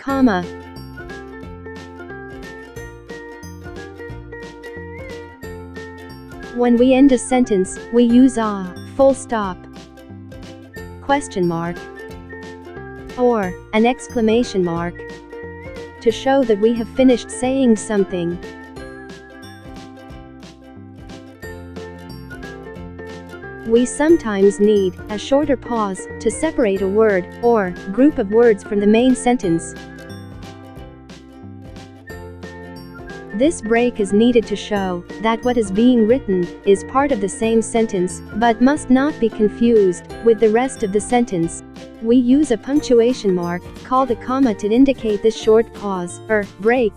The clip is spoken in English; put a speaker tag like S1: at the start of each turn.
S1: comma. When we end a sentence, we use a full stop, question mark, or an exclamation mark to show that we have finished saying something. We sometimes need a shorter pause to separate a word or group of words from the main sentence. This break is needed to show that what is being written is part of the same sentence, but must not be confused with the rest of the sentence. We use a punctuation mark, called a comma, to indicate this short pause or break.